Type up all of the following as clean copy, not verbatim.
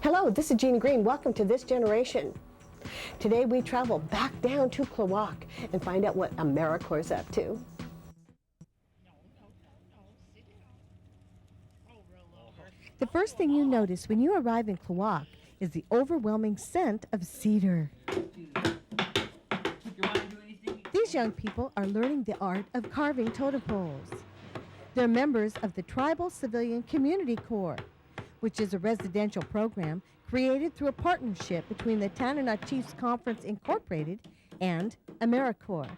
Hello, this is Jeannie Green. Welcome to This Generation. Today we travel back down to Klawock and find out what AmeriCorps up to. The first thing you notice when you arrive in Klawock is the overwhelming scent of cedar. These young people are learning the art of carving totem poles. They're members of the Tribal Civilian Community Corps, which is a residential program created through a partnership between the Tanana Chiefs Conference Incorporated and AmeriCorps.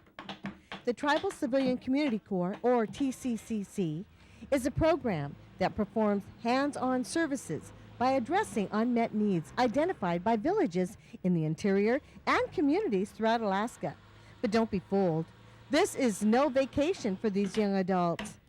The Tribal Civilian Community Corps, or TCCC, is a program that performs hands-on services by addressing unmet needs identified by villages in the interior and communities throughout Alaska. But don't be fooled. This is no vacation for these young adults.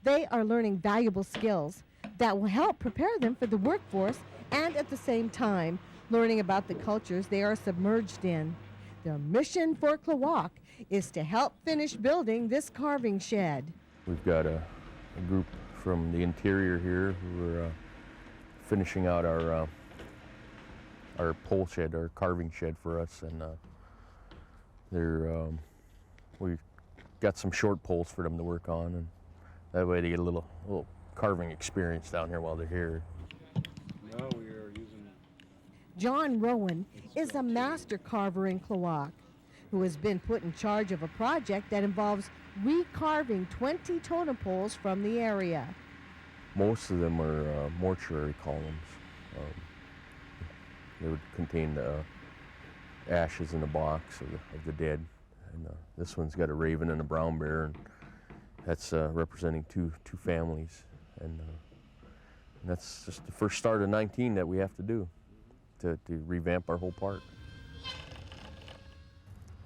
They are learning valuable skills that will help prepare them for the workforce and at the same time learning about the cultures they are submerged in. Their mission for Klawock is to help finish building this carving shed. We've got a group from the interior here who are finishing out our pole shed, our carving shed for us, and we've got some short poles for them to work on, and that way they get a little carving experience down here while they're here. Now we are using... John Rowan is a master carver in Klawock who has been put in charge of a project that involves recarving 20 totem poles from the area. Most of them are mortuary columns. They would contain the ashes in the box of the dead. And this one's got a raven and a brown bear, and that's representing two families. And that's just the first start of 19 that we have to do to revamp our whole park.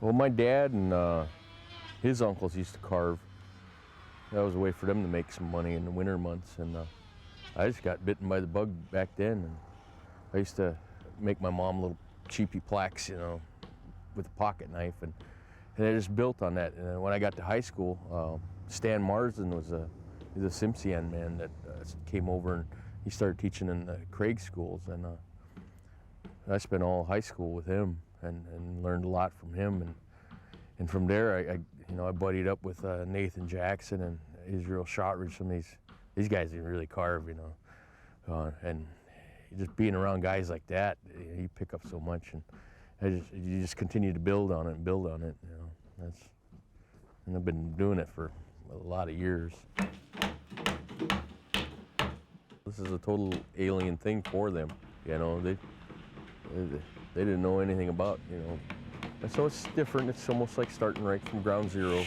Well, my dad and his uncles used to carve. That was a way for them to make some money in the winter months, and I just got bitten by the bug back then. And I used to make my mom little cheapy plaques, you know, with a pocket knife, and I just built on that. And when I got to high school, Stan Marsden was he's a Simpson man that came over, and he started teaching in the Craig schools, and I spent all high school with him and learned a lot from him, and from there I buddied up with Nathan Jackson and Israel Shotridge. Some of these guys didn't really carve, you know, and just being around guys like that, you pick up so much, and you just continue to build on it, you know. And I've been doing it for a lot of years. This is a total alien thing for them, you know. They didn't know anything about, you know. And so it's different. It's almost like starting right from ground zero.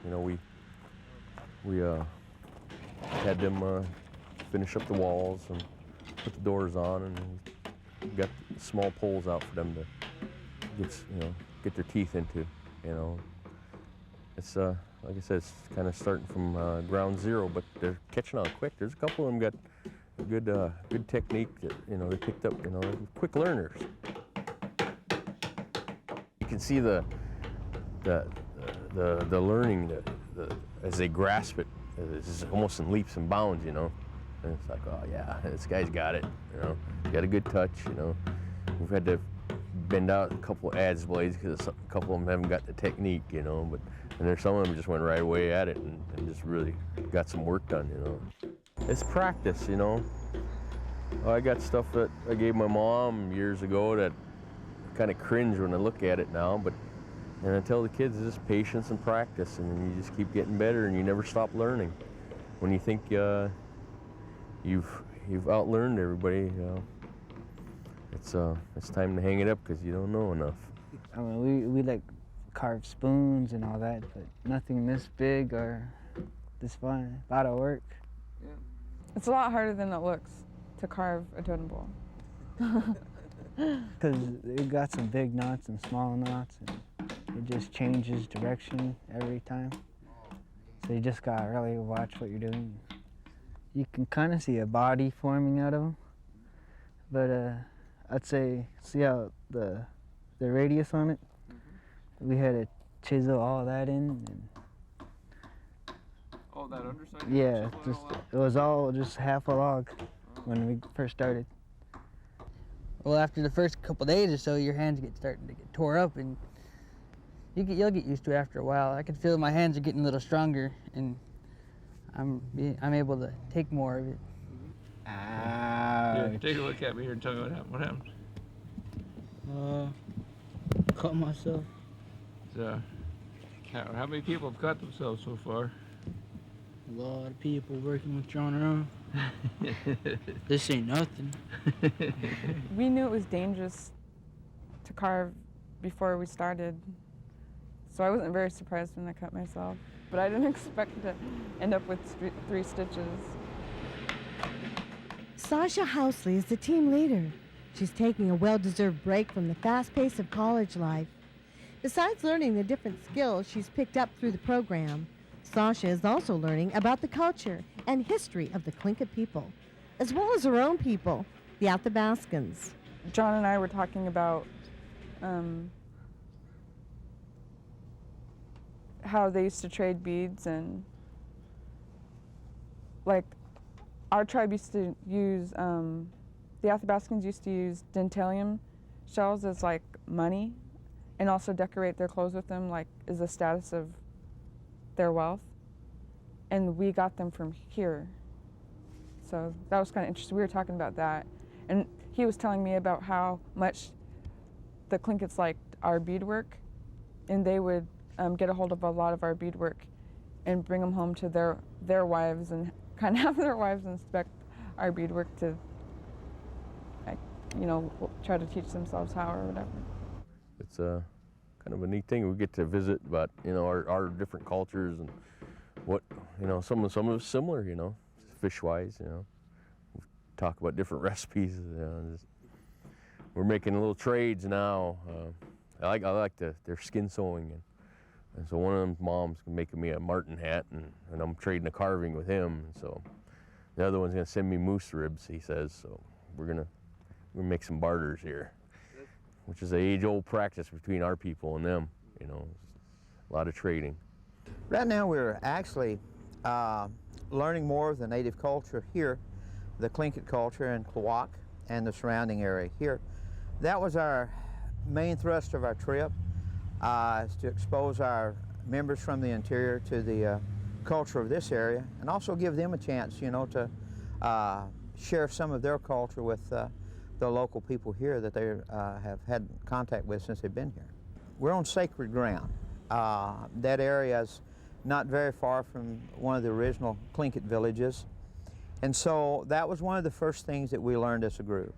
You know, we had them finish up the walls and put the doors on, and we got small poles out for them to get their teeth into, you know. It's like I said, it's kind of starting from ground zero, but they're catching on quick. There's a couple of them got good technique that, you know, they picked up, you know, quick learners. You can see the learning as they grasp it. It's almost in leaps and bounds, you know. And it's like, oh yeah, this guy's got it, you know. He's got a good touch, you know. We've had to bend out a couple of adze blades because a couple of them haven't got the technique, you know. And there's some of them just went right away at it and just really got some work done, you know. It's practice, you know. I got stuff that I gave my mom years ago that kind of cringe when I look at it now, and I tell the kids it's just patience and practice, and then you just keep getting better and you never stop learning. When you think you've outlearned everybody, you know, it's time to hang it up because you don't know enough. I mean, we like carve spoons and all that, but nothing this big or this fun. A lot of work. Yeah. It's a lot harder than it looks to carve a totem pole. Because it got some big knots and small knots, and it just changes direction every time. So you just gotta really watch what you're doing. You can kind of see a body forming out of them, but I'd say, see how the radius on it? We had to chisel all that in. And Oh, that underside? yeah, it was all just half a log when we first started. Well, after the first couple days or so, your hands starting to get tore up, and you'll get used to it after a while. I can feel my hands are getting a little stronger, and I'm able to take more of it. Yeah, take a look at me here and tell me what happened. What happened? Cut myself. So, how many people have cut themselves so far? A lot of people working with John around. This ain't nothing. We knew it was dangerous to carve before we started, so I wasn't very surprised when I cut myself. But I didn't expect to end up with 3 stitches. Sasha Housley is the team leader. She's taking a well-deserved break from the fast pace of college life. Besides learning the different skills she's picked up through the program, Sasha is also learning about the culture and history of the Tlingit people, as well as her own people, the Athabascans. John and I were talking about how they used to trade beads, and like our tribe used to use, the Athabascans used to use dentalium shells as like money, and also decorate their clothes with them, like as a status of their wealth. And we got them from here. So that was kind of interesting. We were talking about that. And he was telling me about how much the Tlinkits liked our beadwork, and they would get a hold of a lot of our beadwork and bring them home to their wives, and kind of have their wives inspect our beadwork to, like, you know, try to teach themselves how or whatever. It's a kind of a neat thing. We get to visit about, you know, our different cultures and what, you know, some of it's similar, you know, fish-wise, you know. We talk about different recipes. You know, we're making little trades now. I like their skin sewing, and so one of them moms making me a marten hat, and I'm trading a carving with him. And so the other one's gonna send me moose ribs, he says. So we're gonna make some barters here, which is an age-old practice between our people and them. You know, a lot of trading. Right now we're actually learning more of the native culture here, the Tlingit culture in Klawock and the surrounding area here. That was our main thrust of our trip, is to expose our members from the interior to the culture of this area, and also give them a chance, you know, to share some of their culture with the local people here that they have had contact with since they've been here. We're on sacred ground. That area is not very far from one of the original Tlingit villages. And so that was one of the first things that we learned as a group.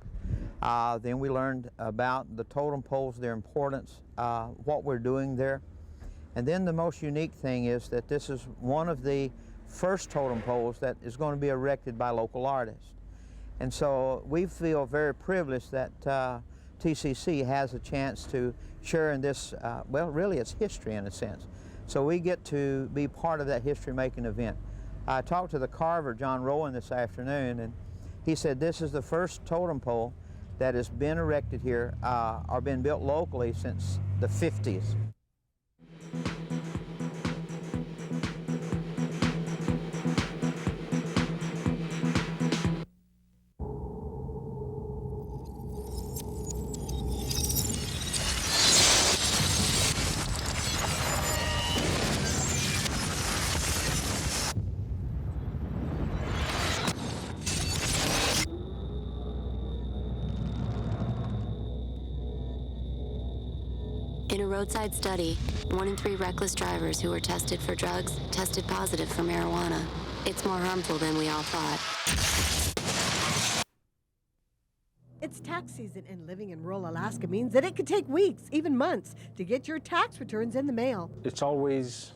Then we learned about the totem poles, their importance, what we're doing there. And then the most unique thing is that this is one of the first totem poles that is going to be erected by local artists. And so we feel very privileged that TCC has a chance to share in this, well, really it's history in a sense. So we get to be part of that history-making event. I talked to the carver, John Rowan, this afternoon, and he said this is the first totem pole that has been erected here or been built locally since the 50s. In a roadside study, 1 in 3 reckless drivers who were tested for drugs tested positive for marijuana. It's more harmful than we all thought. It's tax season, and living in rural Alaska means that it could take weeks, even months, to get your tax returns in the mail. It's always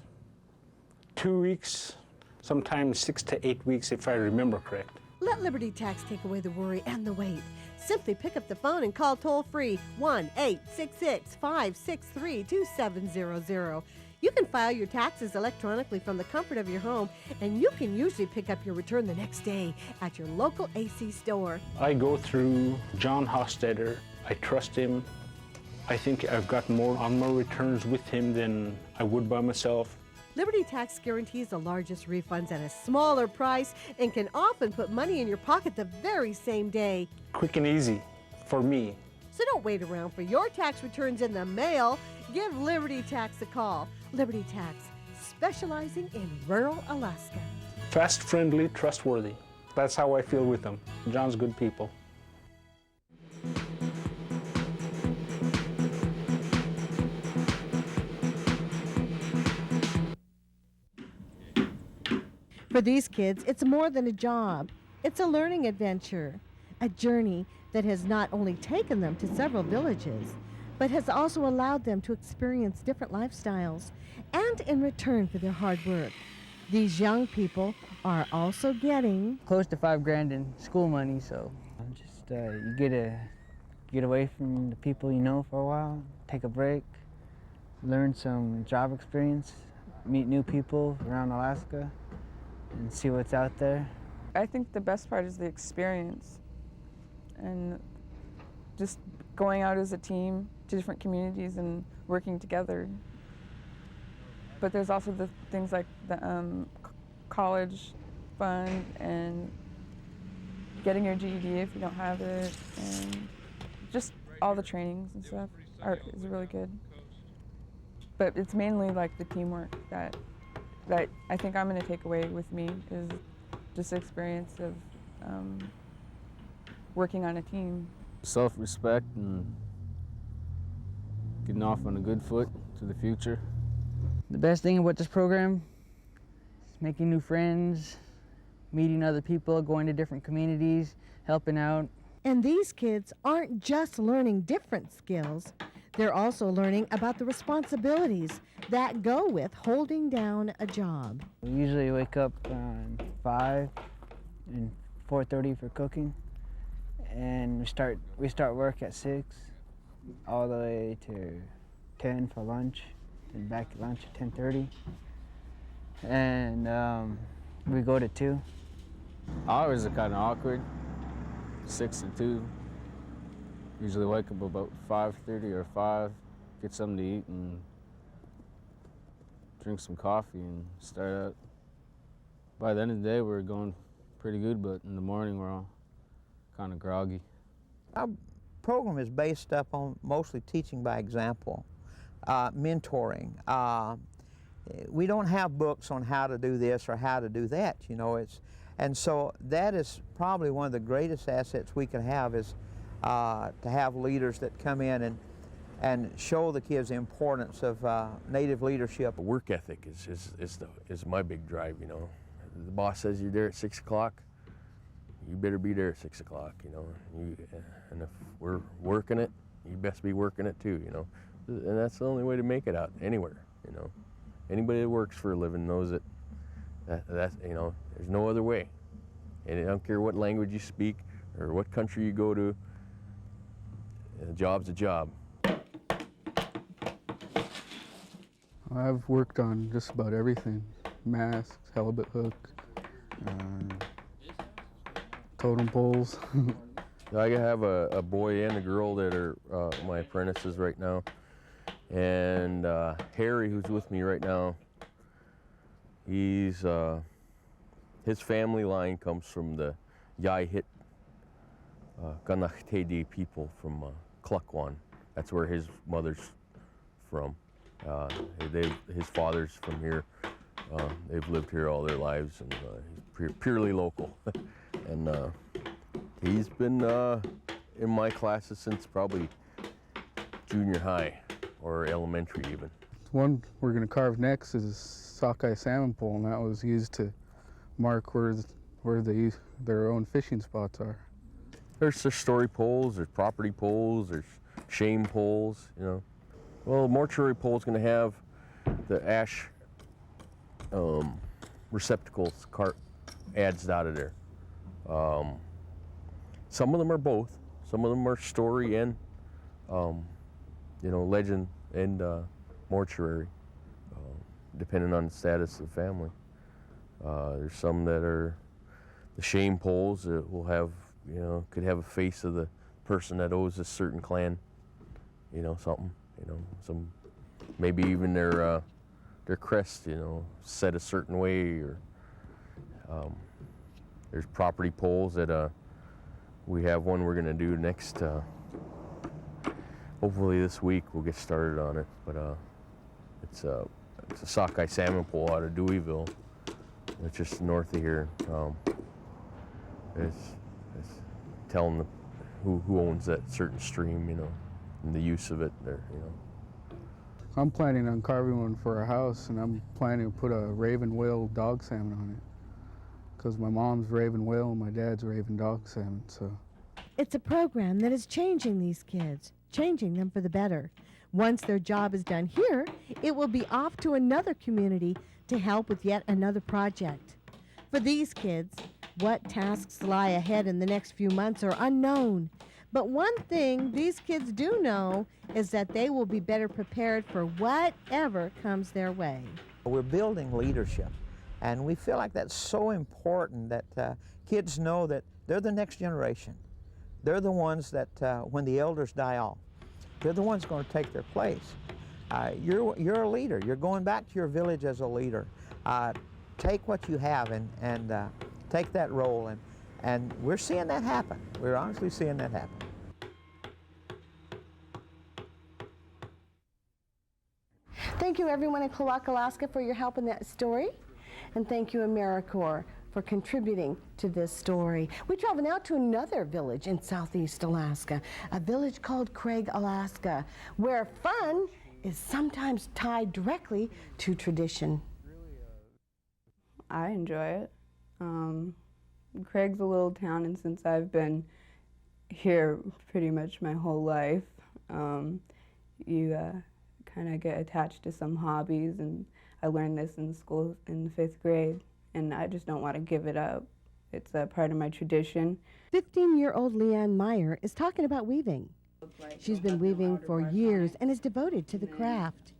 2 weeks, sometimes 6 to 8 weeks if I remember correct. Let Liberty Tax take away the worry and the wait. Simply pick up the phone and call toll-free 1-866-563-2700. You can file your taxes electronically from the comfort of your home, and you can usually pick up your return the next day at your local AC store. I go through John Hofstadter. I trust him. I think I've got more on my returns with him than I would by myself. Liberty Tax guarantees the largest refunds at a smaller price and can often put money in your pocket the very same day. Quick and easy for me. So don't wait around for your tax returns in the mail. Give Liberty Tax a call. Liberty Tax, specializing in rural Alaska. Fast, friendly, trustworthy. That's how I feel with them. John's good people. For these kids, it's more than a job. It's a learning adventure, a journey that has not only taken them to several villages, but has also allowed them to experience different lifestyles. And in return for their hard work, these young people are also getting Close to $5,000 in school money, so. Just you get away from the people you know for a while, take a break, learn some job experience, meet new people around Alaska, and see what's out there. I think the best part is the experience and just going out as a team to different communities and working together. But there's also the things like the college fund and getting your GED if you don't have it, and just all the trainings and stuff is really good. But it's mainly like the teamwork that I think I'm going to take away with me, is just the experience of working on a team. Self-respect and getting off on a good foot to the future. The best thing about this program is making new friends, meeting other people, going to different communities, helping out. And these kids aren't just learning different skills, they're also learning about the responsibilities that go with holding down a job. We usually wake up around 5 and 4:30 for cooking, and we start work at 6 all the way to 10 for lunch, and back at lunch at 10:30, and we go to 2. Hours are kind of awkward, 6 to 2. Usually wake up about 5:30 or 5, get something to eat and drink some coffee and start out. By the end of the day, we're going pretty good, but in the morning we're all kind of groggy. Our program is based up on mostly teaching by example, mentoring. We don't have books on how to do this or how to do that, you know. And so that is probably one of the greatest assets we can have, is to have leaders that come in and show the kids the importance of Native leadership. Work ethic is my big drive, you know. The boss says you're there at 6 o'clock, you better be there at 6 o'clock, you know. And if we're working it, you best be working it too, you know. And that's the only way to make it out anywhere, you know. Anybody that works for a living knows that that's, you know, there's no other way. And I don't care what language you speak or what country you go to, a job's a job. I've worked on just about everything. Masks, halibut hook, totem poles. I have a boy and a girl that are my apprentices right now. And Harry, who's with me right now, his family line comes from the Yahit Ganachtedi people from Klawock. That's where his mother's from. His father's from here. They've lived here all their lives, and he's purely local. And he's been in my classes since probably junior high or elementary even. The one we're going to carve next is a sockeye salmon pole, and that was used to mark where their own fishing spots are. There's story poles, there's property poles, there's shame poles, you know. Well, the mortuary pole's going to have the ash receptacles cart adds out of there. Some of them are both. Some of them are story and, you know, legend and mortuary, depending on the status of the family. There's some that are the shame poles that will have, you know, could have a face of the person that owes a certain clan, you know, something, you know, some, maybe even their crest, you know, set a certain way, or there's property poles that we have one we're gonna do next, hopefully this week we'll get started on it, but it's a sockeye salmon pole out of Douville. It's just north of here. It's telling who owns that certain stream, you know, and the use of it there, you know. I'm planning on carving one for a house, and I'm planning to put a raven whale dog salmon on it, because my mom's raven whale and my dad's raven dog salmon, so. It's a program that is changing these kids, changing them for the better. Once their job is done here, it will be off to another community to help with yet another project. For these kids, what tasks lie ahead in the next few months are unknown. But one thing these kids do know is that they will be better prepared for whatever comes their way. We're building leadership, and we feel like that's so important that kids know that they're the next generation. They're the ones that, when the elders die off, they're the ones going to take their place. You're a leader. You're going back to your village as a leader. Take what you have and take that role, and we're seeing that happen. We're honestly seeing that happen. Thank you everyone in Klawock, Alaska for your help in that story. And thank you AmeriCorps for contributing to this story. We travel now to another village in southeast Alaska, a village called Craig, Alaska, where fun is sometimes tied directly to tradition. I enjoy it. Craig's a little town, and since I've been here pretty much my whole life, you kind of get attached to some hobbies, and I learned this in school in the 5th grade, and I just don't want to give it up. It's a part of my tradition. 15-year-old Leann Meyer is talking about weaving. She's been weaving for years and is devoted to the craft.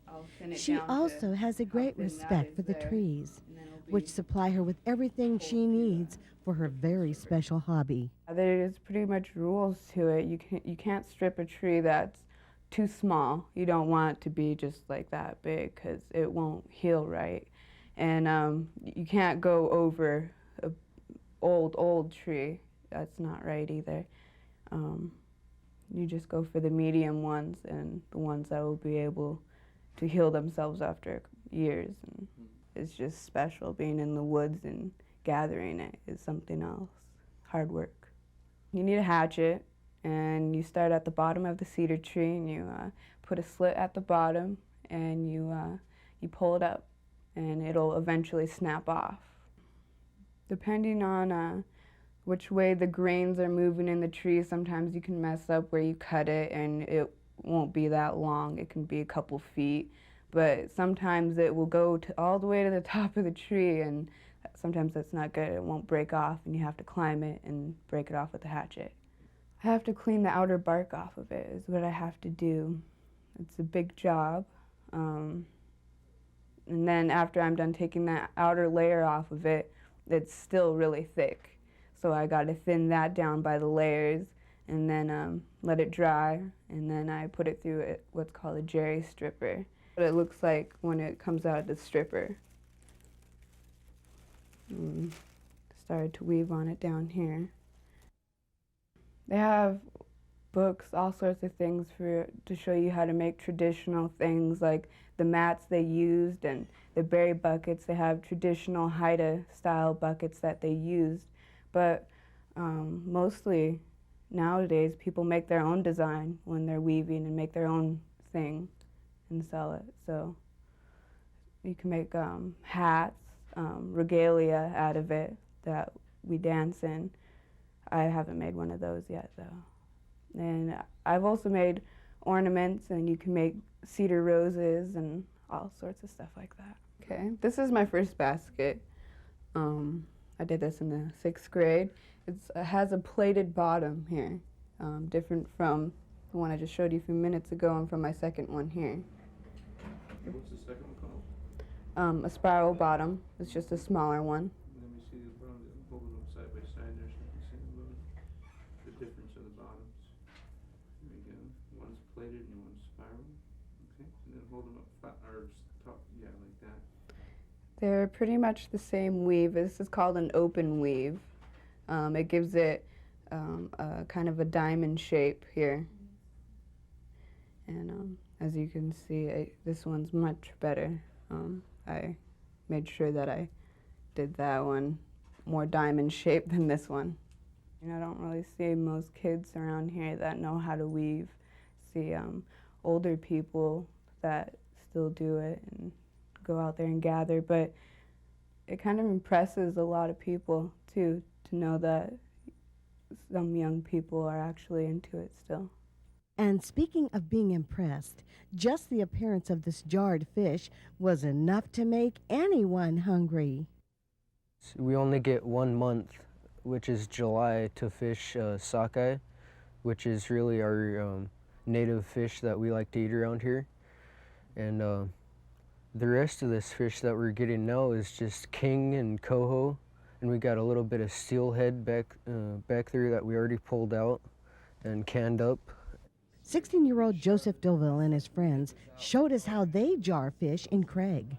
She also has a great respect for the trees, which supply her with everything she needs for her very special hobby. There's pretty much rules to it. You can't strip a tree that's too small. You don't want it to be just like that big, because it won't heal right. And you can't go over an old tree. That's not right either. You just go for the medium ones and the ones that will be able to heal themselves after years. And it's just special. Being in the woods and gathering it is something else. Hard work. You need a hatchet, and you start at the bottom of the cedar tree, and you put a slit at the bottom, and you pull it up, and it'll eventually snap off. Depending on which way the grains are moving in the tree, sometimes you can mess up where you cut it, and it won't be that long. It can be a couple feet, but sometimes it will go all the way to the top of the tree, and sometimes that's not good. It won't break off, and you have to climb it and break it off with a hatchet. I have to clean the outer bark off of it, is what I have to do. It's a big job. And then after I'm done taking that outer layer off of it, it's still really thick. So I got to thin that down by the layers, and then let it dry, and then I put it through what's called a jerry stripper. What it looks like when it comes out of the stripper. Started to weave on it down here. They have books, all sorts of things to show you how to make traditional things, like the mats they used and the berry buckets. They have traditional Haida style buckets that they used, but mostly nowadays people make their own design when they're weaving and make their own thing and sell it. So you can make hats, regalia out of it that we dance in. I haven't made one of those yet, though. And I've also made ornaments, and you can make cedar roses and all sorts of stuff like that. Okay, this is my first basket. I did this in the 6th grade. It has a plated bottom here. different from the one I just showed you a few minutes ago and from my second one here. What's the second one called? A spiral bottom. It's just a smaller one. Let me see the bottom, hold them side by side there so you can see the difference of the bottoms. There we go. One's plated and one's spiral. Okay, and then hold them up flat, or top, yeah, like that. They're pretty much the same weave. This is called an open weave. It gives it a kind of a diamond shape here. And as you can see, this one's much better. I made sure that I did that one more diamond shaped than this one. And I don't really see most kids around here that know how to weave. See older people that still do it and go out there and gather, but it kind of impresses a lot of people too, to know that some young people are actually into it still. And speaking of being impressed, just the appearance of this jarred fish was enough to make anyone hungry. We only get 1 month, which is July, to fish sockeye, which is really our native fish that we like to eat around here. And the rest of this fish that we're getting now is just king and coho, and we got a little bit of steelhead back there that we already pulled out and canned up. 16-year-old Joseph Douville and his friends showed us how they jar fish in Craig.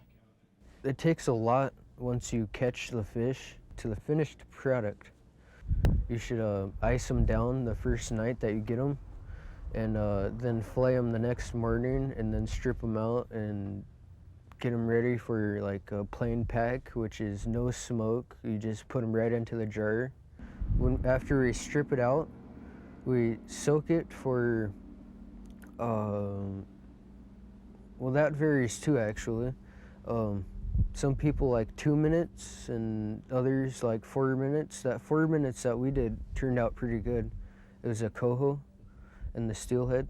It takes a lot once you catch the fish to the finished product. You should ice them down the first night that you get them, and then flay them the next morning, and then strip them out and get them ready for like a plain pack, which is no smoke. You just put them right into the jar. After we strip it out, we soak it for well, that varies too, actually. Some people like 2 minutes and others like 4 minutes. That 4 minutes that we did turned out pretty good. It was a coho and the steelhead.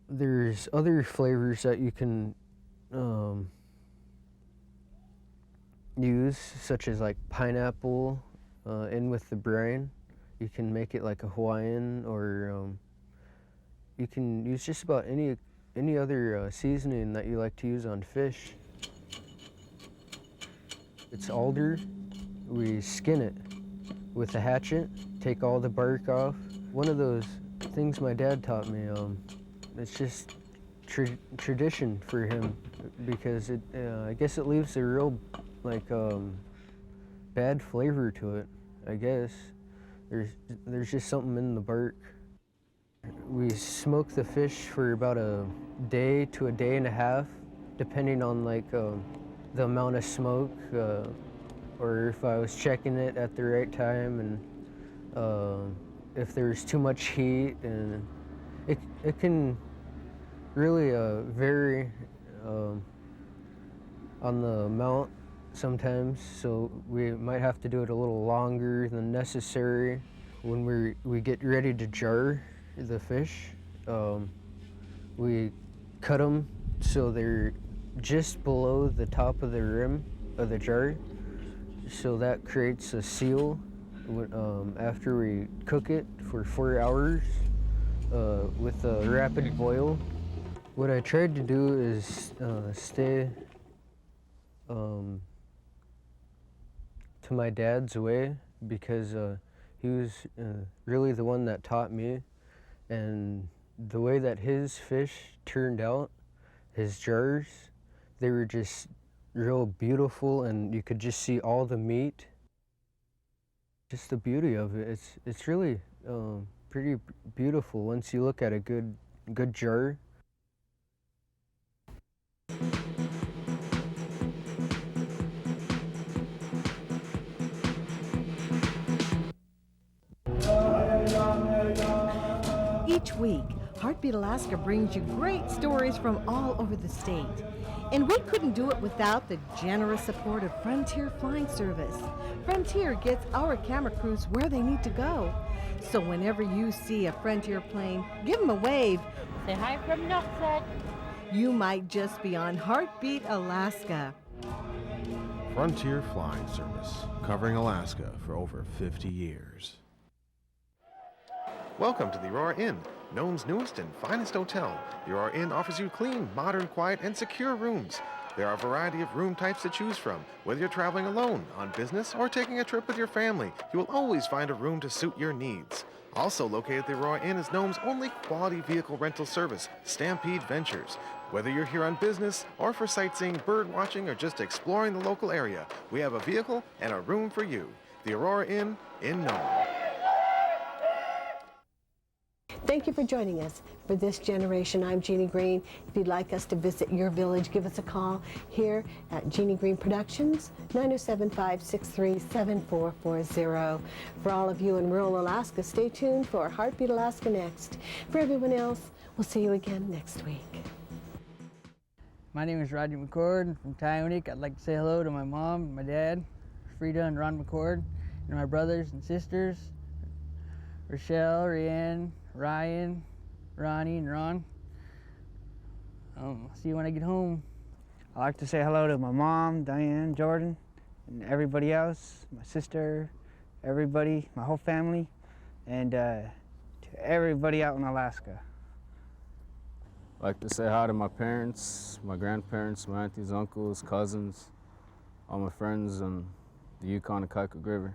There's other flavors that you can use, such as like pineapple in with the brine. You can make it like a Hawaiian, or you can use just about any other seasoning that you like to use on fish. It's alder. We skin it with a hatchet, take all the bark off. One of those things my dad taught me, it's just tradition for him, because I guess it leaves a real bad flavor to it, I guess. There's just something in the bark. We smoke the fish for about a day to a day and a half, depending on the amount of smoke, or if I was checking it at the right time, and if there's too much heat. And it can really vary on the amount sometimes, so we might have to do it a little longer than necessary. When we get ready to jar the fish, we cut them so they're just below the top of the rim of the jar, so that creates a seal after we cook it for 4 hours with a rapid boil. What I tried to do is stay to my dad's way, because he was really the one that taught me, and the way that his fish turned out, his jars, they were just real beautiful, and you could just see all the meat. Just the beauty of it. It's really pretty beautiful once you look at a good jar. Each week, Heartbeat Alaska brings you great stories from all over the state. And we couldn't do it without the generous support of Frontier Flying Service. Frontier gets our camera crews where they need to go. So whenever you see a Frontier plane, give them a wave. Say hi from Northside. You might just be on Heartbeat Alaska. Frontier Flying Service, covering Alaska for over 50 years. Welcome to the Aurora Inn, Nome's newest and finest hotel. The Aurora Inn offers you clean, modern, quiet, and secure rooms. There are a variety of room types to choose from. Whether you're traveling alone, on business, or taking a trip with your family, you will always find a room to suit your needs. Also located at the Aurora Inn is Nome's only quality vehicle rental service, Stampede Ventures. Whether you're here on business, or for sightseeing, bird watching, or just exploring the local area, we have a vehicle and a room for you. The Aurora Inn in Nome. Thank you for joining us for This Generation. I'm Jeannie Green. If you'd like us to visit your village, give us a call here at Jeannie Green Productions, 907-563-7440. For all of you in rural Alaska, stay tuned for Heartbeat Alaska Next. For everyone else, we'll see you again next week. My name is Rodney McCord from Tyonik. I'd like to say hello to my mom, my dad, Frida and Ron McCord, and my brothers and sisters, Rochelle, Leann, Ryan, Ronnie, and Ron. See you when I get home. I like to say hello to my mom, Diane, Jordan, and everybody else, my sister, everybody, my whole family, and to everybody out in Alaska. I like to say hi to my parents, my grandparents, my aunties, uncles, cousins, all my friends on the Yukon and Kaikouk River.